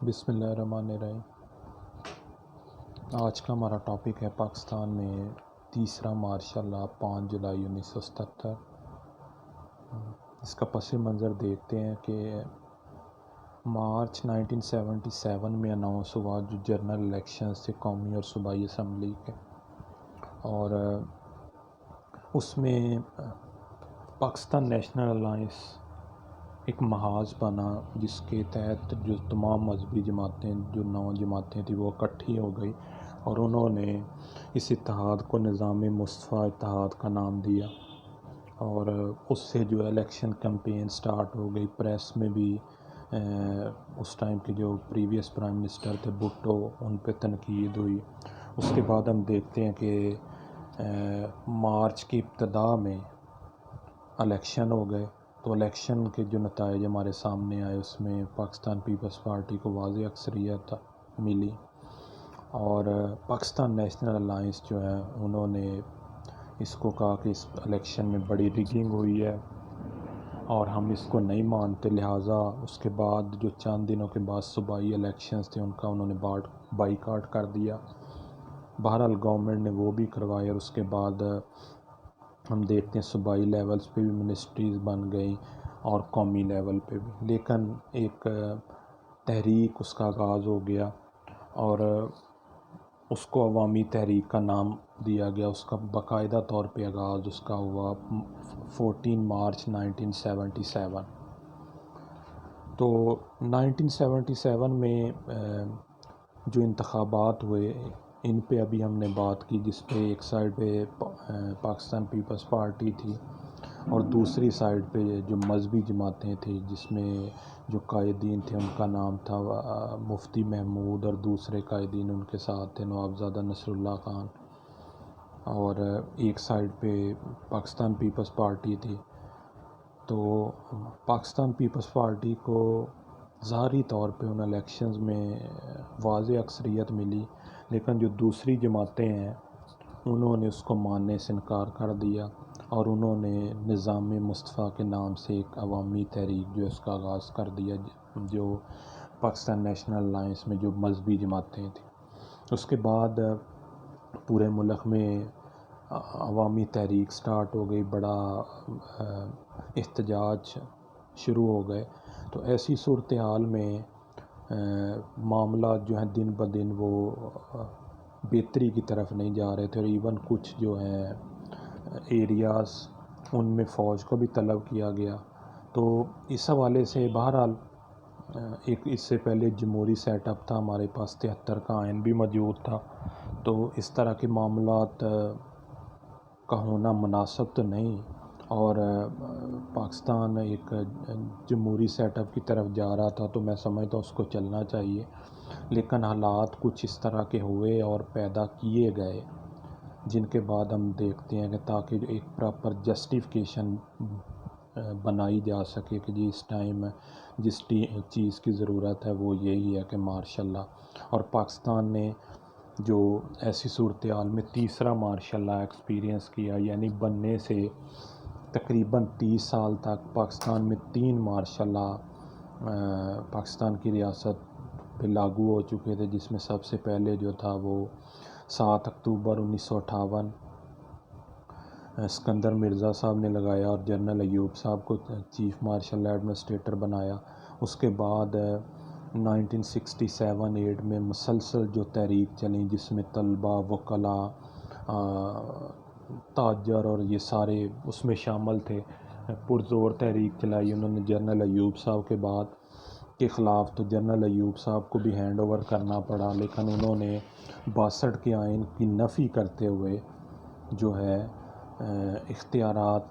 بسم اللہ الرحمن الرحیم۔ آج کا ہمارا ٹاپک ہے پاکستان میں تیسرا مارشل لا 5 جولائی 1977۔ اس کا پس منظر دیکھتے ہیں کہ مارچ 1977 میں اناؤنس ہوا جو جنرل الیکشنز تھے قومی اور صوبائی اسمبلی کے، اور اس میں پاکستان نیشنل الائنس ایک محاذ بنا جس کے تحت جو تمام مذہبی جماعتیں، جو 9 جماعتیں تھیں، وہ اکٹھی ہو گئی اور انہوں نے اس اتحاد کو نظام مصطفیٰ اتحاد کا نام دیا، اور اس سے جو الیکشن کیمپین سٹارٹ ہو گئی۔ پریس میں بھی اس ٹائم کے جو پریویس پرائم منسٹر تھے بھٹو، ان پہ تنقید ہوئی۔ اس کے بعد ہم دیکھتے ہیں کہ مارچ کی ابتدا میں الیکشن ہو گئے، تو الیکشن کے جو نتائج ہمارے سامنے آئے اس میں پاکستان پیپلز پارٹی کو واضح اکثریت ملی، اور پاکستان نیشنل الائنس جو ہے انہوں نے اس کو کہا کہ اس الیکشن میں بڑی ریگنگ ہوئی ہے اور ہم اس کو نہیں مانتے، لہٰذا اس کے بعد جو چند دنوں کے بعد صوبائی الیکشنز تھے ان کا انہوں نے بائیکاٹ کر دیا۔ بہرحال گورنمنٹ نے وہ بھی کروائے، اور اس کے بعد ہم دیکھتے ہیں صوبائی لیولز پہ بھی منسٹریز بن گئیں اور قومی لیول پہ بھی، لیکن ایک تحریک اس کا آغاز ہو گیا اور اس کو عوامی تحریک کا نام دیا گیا۔ اس کا باقاعدہ طور پہ آغاز اس کا ہوا 14 مارچ 1977۔ تو 1977 میں جو انتخابات ہوئے ان پہ ابھی ہم نے بات کی، جس پہ ایک سائڈ پہ پاکستان پیپلز پارٹی تھی اور دوسری سائڈ پہ جو مذہبی جماعتیں تھیں جس میں جو قائدین تھے ان کا نام تھا مفتی محمود، اور دوسرے قائدین ان کے ساتھ تھے نوابزادہ نصر اللہ خان، اور ایک سائڈ پہ پاکستان پیپلز پارٹی تھی۔ تو پاکستان پیپلز پارٹی کو ظاہری طور پہ ان الیکشنز میں واضح اکثریت ملی، لیکن جو دوسری جماعتیں ہیں انہوں نے اس کو ماننے سے انکار کر دیا اور انہوں نے نظام مصطفیٰ کے نام سے ایک عوامی تحریک جو اس کا آغاز کر دیا، جو پاکستان نیشنل الائنس میں جو مذہبی جماعتیں تھیں۔ اس کے بعد پورے ملک میں عوامی تحریک سٹارٹ ہو گئی، بڑا احتجاج شروع ہو گئے۔ تو ایسی صورتحال میں معاملات جو ہیں دن بدن وہ بہتری کی طرف نہیں جا رہے تھے، اور ایون کچھ جو ہیں ایریاز ان میں فوج کو بھی طلب کیا گیا۔ تو اس حوالے سے بہرحال ایک اس سے پہلے جمہوری سیٹ اپ تھا ہمارے پاس، 73 کا آئین بھی موجود تھا، تو اس طرح کے معاملات کا ہونا مناسب تو نہیں، اور پاکستان ایک جمہوری سیٹ اپ کی طرف جا رہا تھا، تو میں سمجھتا ہوں اس کو چلنا چاہیے، لیکن حالات کچھ اس طرح کے ہوئے اور پیدا کیے گئے جن کے بعد ہم دیکھتے ہیں کہ تاکہ ایک پراپر جسٹیفیکیشن بنائی جا سکے کہ جی اس ٹائم جس چیز کی ضرورت ہے وہ یہی ہے کہ مارشل لا، اور پاکستان نے جو ایسی صورتحال میں تیسرا مارشل لا ایکسپیرینس کیا، یعنی بننے سے تقریباً 30 سال تک پاکستان میں 3 مارشل لا پاکستان کی ریاست پہ لاگو ہو چکے تھے، جس میں سب سے پہلے جو تھا وہ 7 اکتوبر 1958 اسکندر مرزا صاحب نے لگایا اور جنرل ایوب صاحب کو چیف مارشل ایڈمنسٹریٹر بنایا۔ اس کے بعد 1967-8 میں مسلسل جو تحریک چلی جس میں طلبہ، وکلاء، تاجر اور یہ سارے اس میں شامل تھے، پرزور تحریک چلائی انہوں نے جنرل ایوب صاحب کے بعد کے خلاف۔ تو جنرل ایوب صاحب کو بھی ہینڈ اوور کرنا پڑا، لیکن انہوں نے 62 کے آئین کی نفی کرتے ہوئے جو ہے اختیارات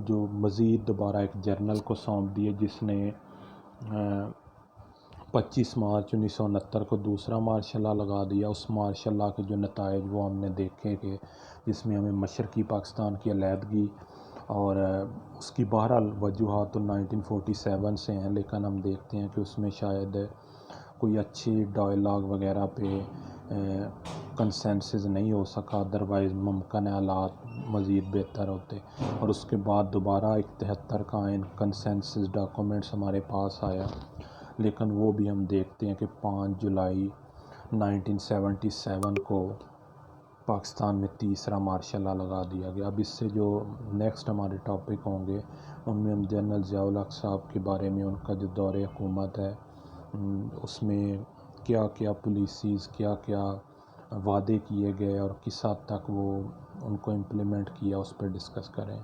جو مزید دوبارہ ایک جنرل کو سونپ دیے، جس نے 25 مارچ 1969 کو دوسرا مارشل لا لگا دیا۔ اس مارشل لا کے جو نتائج وہ ہم نے دیکھے کہ جس میں ہمیں مشرقی پاکستان کی علیحدگی اور اس کی بہرحال وجوہات تو 1947 سے ہیں، لیکن ہم دیکھتے ہیں کہ اس میں شاید کوئی اچھی ڈائلاگ وغیرہ پہ کنسنسس نہیں ہو سکا، ادروائز ممکن ہے حالات مزید بہتر ہوتے، اور اس کے بعد دوبارہ 71 کا آئین کنسنسس ڈاکومنٹس ہمارے پاس آیا، لیکن وہ بھی ہم دیکھتے ہیں کہ 5 جولائی 1977 کو پاکستان میں تیسرا مارشل لا لگا دیا گیا۔ اب اس سے جو نیکسٹ ہمارے ٹاپک ہوں گے ان میں ہم جنرل ضیاء الحق صاحب کے بارے میں، ان کا جو دور حکومت ہے اس میں کیا کیا پالیسیز، کیا کیا وعدے کیے گئے اور کس حد تک وہ ان کو امپلیمنٹ کیا، اس پہ ڈسکس کریں۔